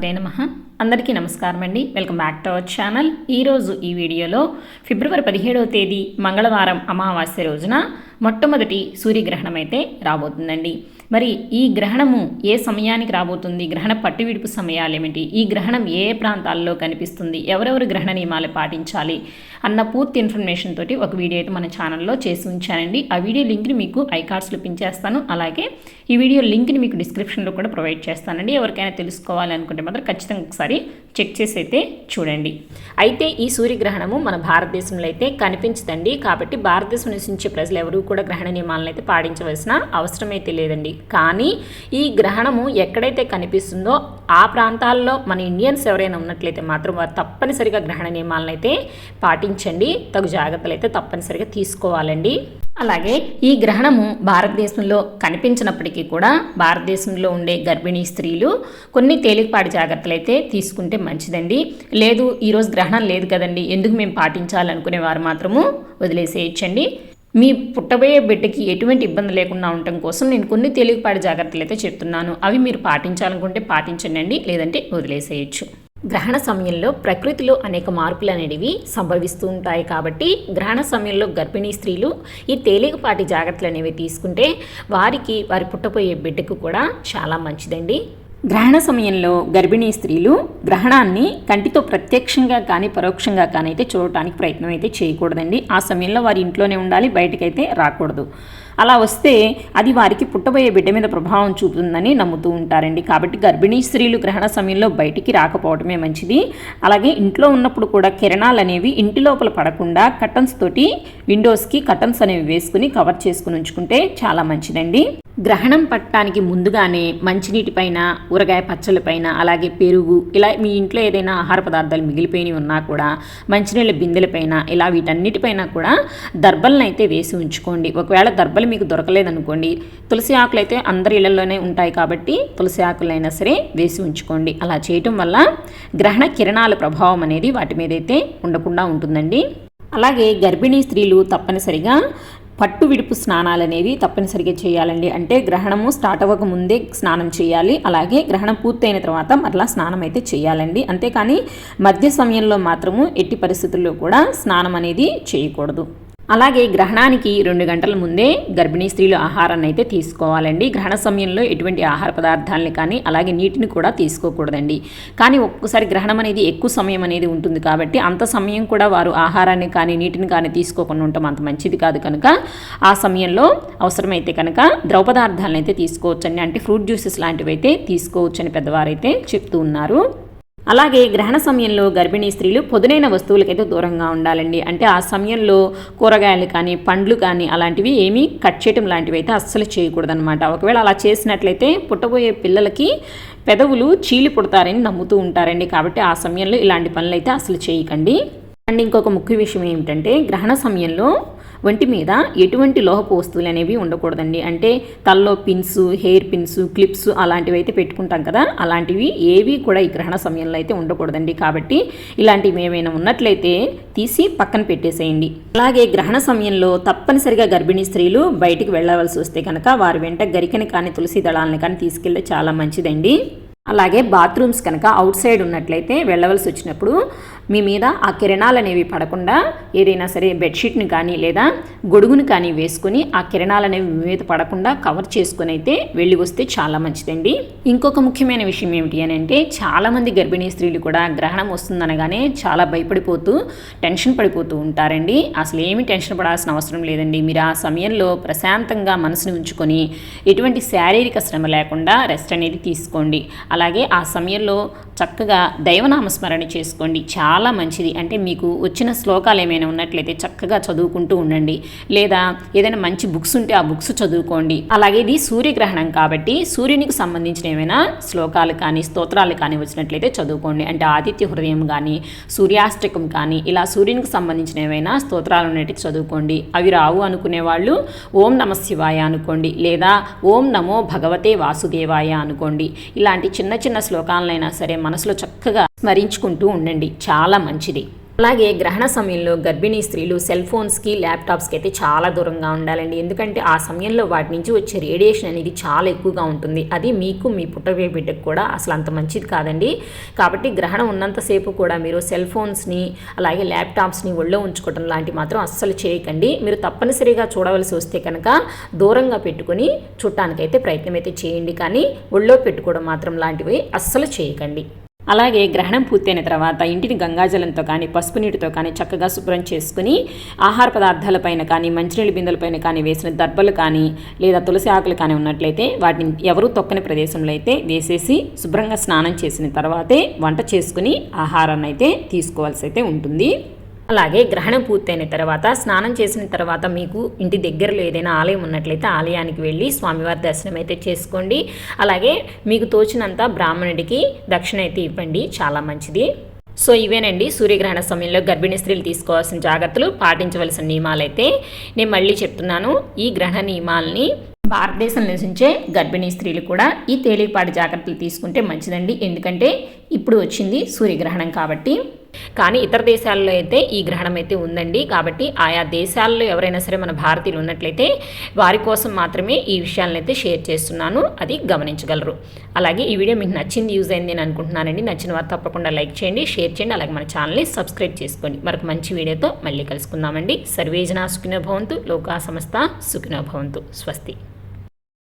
శ్రీమాత్రే నమః. అందరికీ నమస్కారం అండి. Welcome back to our channel. ఈరోజు ఈ వీడియోలో ఫిబ్రవరి 17వ తేదీ మంగళవారం అమావాస్య రోజున మొట్టమొదటి సూర్యగ్రహణం అయితే రాబోతుందండి. మరి ఈ గ్రహణము ఏ సమయానికి రాబోతుంది, గ్రహణ పట్టు విడుపు సమయాలు ఏమిటి, ఈ గ్రహణం ఏ ప్రాంతాల్లో కనిపిస్తుంది, ఎవరెవరు గ్రహణ నియమాలు పాటించాలి అన్న పూర్తి ఇన్ఫర్మేషన్ తోటి ఒక వీడియో అయితే మన ఛానల్లో చేసి ఉంచానండి. ఆ వీడియో లింక్ని మీకు ఐకార్డ్స్లో పించేస్తాను. అలాగే ఈ వీడియో లింక్ని మీకు డిస్క్రిప్షన్లో కూడా ప్రొవైడ్ చేస్తానండి. ఎవరికైనా తెలుసుకోవాలి అనుకుంటే మాత్రం ఖచ్చితంగా ఒకసారి చెక్ చేసి అయితే చూడండి. అయితే ఈ సూర్యగ్రహణము మన భారతదేశంలో అయితే కనిపించదండి. కాబట్టి భారతదేశం నివసించే ప్రజలు ఎవరూ కూడా గ్రహణ నియమాలను అయితే పాటించవలసిన అవసరం అయితే లేదండి. కానీ ఈ గ్రహణము ఎక్కడైతే కనిపిస్తుందో ఆ ప్రాంతాల్లో మన ఇండియన్స్ ఎవరైనా ఉన్నట్లయితే మాత్రం వారు తప్పనిసరిగా గ్రహణ నియమాలను అయితే పాటించండి. తగు జాగ్రత్తలు అయితే తప్పనిసరిగా తీసుకోవాలండి. అలాగే ఈ గ్రహణము భారతదేశంలో కనిపించినప్పటికీ కూడా భారతదేశంలో ఉండే గర్భిణీ స్త్రీలు కొన్ని తేలికపాటి జాగ్రత్తలు అయితే తీసుకుంటే మంచిదండి. లేదు ఈరోజు గ్రహణం లేదు కదండి, ఎందుకు మేము పాటించాలనుకునే వారు మాత్రము వదిలేసేయచ్చండి. మీ పుట్టబోయే బిడ్డకి ఎటువంటి ఇబ్బంది లేకుండా ఉండటం కోసం నేను కొన్ని తేలికపాటి జాగ్రత్తలు అయితే చెప్తున్నాను. అవి మీరు పాటించాలనుకుంటే పాటించండి, లేదంటే వదిలేసేయచ్చు. గ్రహణ సమయంలో ప్రకృతిలో అనేక మార్పులు అనేవి సంభవిస్తూ ఉంటాయి. కాబట్టి గ్రహణ సమయంలో గర్భిణీ స్త్రీలు ఈ తేలికపాటి జాగ్రత్తలు అనేవి తీసుకుంటే వారికి వారి పుట్టబోయే బిడ్డకు కూడా చాలా మంచిదండి. గ్రహణ సమయంలో గర్భిణీ స్త్రీలు గ్రహణాన్ని కంటితో ప్రత్యక్షంగా కానీ పరోక్షంగా కానీ అయితే చూడటానికి ప్రయత్నం అయితే చేయకూడదండి. ఆ సమయంలో వారి ఇంట్లోనే ఉండాలి, బయటకైతే రాకూడదు. అలా వస్తే అది వారికి పుట్టబోయే బిడ్డ మీద ప్రభావం చూపుతుందని నమ్ముతూ ఉంటారండి. కాబట్టి గర్భిణీ స్త్రీలు గ్రహణ సమయంలో బయటికి రాకపోవడమే మంచిది. అలాగే ఇంట్లో ఉన్నప్పుడు కూడా కిరణాలు అనేవి ఇంటి లోపల పడకుండా కర్టన్స్ తోటి విండోస్కి కర్టన్స్ అనేవి వేసుకుని కవర్ చేసుకుని ఉంచుకుంటే చాలా మంచిదండి. గ్రహణం పట్టడానికి ముందుగానే మంచినీటి పైన, ఊరగాయ పచ్చళ్ళ పైన, అలాగే పెరుగు, ఇలా మీ ఇంట్లో ఏదైనా ఆహార పదార్థాలు మిగిలిపోయినవి ఉన్నా కూడా మంచినీళ్ళ బిందెలపైన, ఇలా వీటన్నిటిపైన కూడా దర్బలను అయితే వేసి ఉంచుకోండి. ఒకవేళ దర్బలు మీకు దొరకలేదనుకోండి, తులసి ఆకులు అయితే అందరి ఇళ్లలోనే ఉంటాయి కాబట్టి తులసి ఆకులైనా సరే వేసి ఉంచుకోండి. అలా చేయటం వల్ల గ్రహణ కిరణాల ప్రభావం అనేది వాటి మీద అయితే ఉండకుండా ఉంటుందండి. అలాగే గర్భిణీ స్త్రీలు తప్పనిసరిగా పట్టు విడుపు స్నానాలు అనేవి తప్పనిసరిగా చేయాలండి. అంటే గ్రహణము స్టార్ట్ అవ్వక ముందే స్నానం చేయాలి. అలాగే గ్రహణం పూర్తయిన తర్వాత మరలా స్నానం అయితే చేయాలండి. అంతేకాని మధ్య సమయంలో మాత్రము ఎట్టి పరిస్థితుల్లో కూడా స్నానం అనేది చేయకూడదు. అలాగే గ్రహణానికి 2 గంటల ముందే గర్భిణీ స్త్రీలు ఆహారాన్ని అయితే తీసుకోవాలండి. గ్రహణ సమయంలో ఎటువంటి ఆహార పదార్థాలని కానీ అలాగే నీటిని కూడా తీసుకోకూడదండి. కానీ ఒక్కొక్కసారి గ్రహణం అనేది ఎక్కువ సమయం అనేది ఉంటుంది కాబట్టి అంత సమయం కూడా వారు ఆహారాన్ని కానీ నీటిని కానీ తీసుకోకుండా ఉండటం అంత మంచిది కాదు. కనుక ఆ సమయంలో అవసరమైతే కనుక ద్రవ పదార్థాలను అయితే తీసుకోవచ్చండి. అంటే ఫ్రూట్ జ్యూసెస్ లాంటివి అయితే తీసుకోవచ్చని పెద్దవారైతే చెప్తూ ఉన్నారు. అలాగే గ్రహణ సమయంలో గర్భిణీ స్త్రీలు పొదునైన వస్తువులకైతే దూరంగా ఉండాలండి. అంటే ఆ సమయంలో కూరగాయలు కానీ పండ్లు కానీ అలాంటివి ఏమీ కట్ చేయడం లాంటివి అయితే అస్సలు చేయకూడదనమాట. ఒకవేళ అలా చేసినట్లయితే పుట్టబోయే పిల్లలకి పెదవులు చీలి పుడతారని నమ్ముతూ ఉంటారండి. కాబట్టి ఆ సమయంలో ఇలాంటి పనులు అయితే అసలు చేయకండి. అండ్ ఇంకొక ముఖ్య విషయం ఏమిటంటే గ్రహణ సమయంలో ఒంటి మీద ఎటువంటి లోహపు వస్తువులు అనేవి ఉండకూడదండి. అంటే తల్లో పిన్స్, హెయిర్ పిన్స్, క్లిప్స్ అలాంటివి అయితే పెట్టుకుంటాం కదా, అలాంటివి ఏవి కూడా ఈ గ్రహణ సమయంలో అయితే ఉండకూడదండి. కాబట్టి ఇలాంటివి ఏమైనా ఉన్నట్లయితే తీసి పక్కన పెట్టేసేయండి. అలాగే గ్రహణ సమయంలో తప్పనిసరిగా గర్భిణీ స్త్రీలు బయటికి వెళ్ళవలసి వస్తే కనుక వారి వెంట గరికని కానీ తులసి దళాలని కానీ తీసుకెళ్తే చాలా మంచిదండి. అలాగే బాత్రూమ్స్ కనుక అవుట్ సైడ్ ఉన్నట్లయితే వెళ్ళవలసి వచ్చినప్పుడు మీ మీద ఆ కిరణాలు అనేవి పడకుండా ఏదైనా సరే బెడ్షీట్ని కానీ లేదా గొడుగుని కానీ వేసుకొని ఆ కిరణాలు అనేవి మీ మీద పడకుండా కవర్ చేసుకుని అయితే వెళ్ళి వస్తే చాలా మంచిదండి. ఇంకొక ముఖ్యమైన విషయం ఏమిటి అని అంటే చాలామంది గర్భిణీ స్త్రీలు కూడా గ్రహణం వస్తుందనగానే చాలా భయపడిపోతూ టెన్షన్ పడిపోతూ ఉంటారండి. అసలు ఏమీ టెన్షన్ పడాల్సిన అవసరం లేదండి. మీరు ఆ సమయంలో ప్రశాంతంగా మనసుని ఉంచుకొని ఎటువంటి శారీరక శ్రమ లేకుండా రెస్ట్ అనేది తీసుకోండి. అలాగే ఆ సమయంలో చక్కగా దైవనామస్మరణ చేసుకోండి, చాలా మంచిది. అంటే మీకు వచ్చిన శ్లోకాలు ఏమైనా ఉన్నట్లయితే చక్కగా చదువుకుంటూ ఉండండి. లేదా ఏదైనా మంచి బుక్స్ ఉంటే ఆ బుక్స్ చదువుకోండి. అలాగే ఇది సూర్యగ్రహణం కాబట్టి సూర్యునికి సంబంధించిన ఏమైనా శ్లోకాలు కానీ స్తోత్రాలు కానీ వచ్చినట్లయితే చదువుకోండి. అంటే ఆదిత్య హృదయం కానీ సూర్యాష్టకం కానీ ఇలా సూర్యునికి సంబంధించిన ఏమైనా స్తోత్రాలు ఉన్నట్టు చదువుకోండి. అవి రావు అనుకునే వాళ్ళు ఓం నమ శివాయ అనుకోండి, లేదా ఓం నమో భగవతే వాసుదేవాయ అనుకోండి. ఇలాంటి చిన్న చిన్న శ్లోకాలైనా సరే మనసులో చక్కగా స్మరించుకుంటూ ఉండండి, చాలా మంచిది. అలాగే గ్రహణ సమయంలో గర్భిణీ స్త్రీలు సెల్ ఫోన్స్కి ల్యాప్టాప్స్కి అయితే చాలా దూరంగా ఉండాలండి. ఎందుకంటే ఆ సమయంలో వాటి నుంచి వచ్చే రేడియేషన్ అనేది చాలా ఎక్కువగా ఉంటుంది. అది మీకు మీ పుట్టబోయే బిడ్డకు కూడా అసలు అంత మంచిది కాదండి. కాబట్టి గ్రహణం ఉన్నంతసేపు కూడా మీరు సెల్ ఫోన్స్ని అలాగే ల్యాప్టాప్స్ని ఒళ్ళో ఉంచుకోవడం లాంటివి మాత్రం అస్సలు చేయకండి. మీరు తప్పనిసరిగా చూడవలసి వస్తే కనుక దూరంగా పెట్టుకొని చూడటానికైతే ప్రయత్నం అయితే చేయండి, కానీ ఒళ్ళో పెట్టుకోవడం మాత్రం లాంటివి అస్సలు చేయకండి. అలాగే గ్రహణం పూర్తయిన తర్వాత ఇంటిని గంగాజలంతో కానీ పసుపు నీటితో కానీ చక్కగా శుభ్రం చేసుకుని ఆహార పదార్థాలపైన కానీ మంచినీళ్ళ బిందెలపైన కానీ వేసిన దర్బలు కానీ లేదా తులసి ఆకులు కానీ ఉన్నట్లయితే వాటిని ఎవరూ తొక్కని ప్రదేశంలో అయితే వేసేసి శుభ్రంగా స్నానం చేసిన తర్వాతే వంట చేసుకుని ఆహారాన్ని అయితే తీసుకోవాల్సి అయితే ఉంటుంది. అలాగే గ్రహణం పూర్తయిన తర్వాత స్నానం చేసిన తర్వాత మీకు ఇంటి దగ్గరలో ఏదైనా ఆలయం ఉన్నట్లయితే ఆలయానికి వెళ్ళి స్వామివారి దర్శనం అయితే చేసుకోండి. అలాగే మీకు తోచినంత బ్రాహ్మణుడికి దక్షిణ అయితే ఇవ్వండి, చాలా మంచిది. సో ఇవేనండి సూర్యగ్రహణ సమయంలో గర్భిణీ స్త్రీలు తీసుకోవాల్సిన జాగ్రత్తలు, పాటించవలసిన నియమాలైతే నేను మళ్ళీ చెప్తున్నాను. ఈ గ్రహణ నియమాలని భారతదేశంలో నివసించే గర్భిణీ స్త్రీలు కూడా ఈ తేలికపాటి జాగ్రత్తలు తీసుకుంటే మంచిదండి. ఎందుకంటే ఇప్పుడు వచ్చింది సూర్యగ్రహణం కాబట్టి. కానీ ఇతర దేశాల్లో అయితే ఈ గ్రహణం అయితే ఉందండి. కాబట్టి ఆయా దేశాల్లో ఎవరైనా సరే మన భారతీయులు ఉన్నట్లయితే వారి కోసం మాత్రమే ఈ విషయాలను అయితే షేర్ చేస్తున్నాను, అది గమనించగలరు. అలాగే ఈ వీడియో మీకు నచ్చింది, యూజ్ అయింది అని అనుకుంటున్నానండి. నచ్చిన వారు తప్పకుండా లైక్ చేయండి, షేర్ చేయండి, అలాగే మన ఛానల్ని సబ్స్క్రైబ్ చేసుకోండి. మరొక మంచి వీడియోతో మళ్ళీ కలుసుకుందామండి. సర్వేజన సుఖినో భవంతు, లోకా సమస్త సుఖినో భవంతు. స్వస్తి.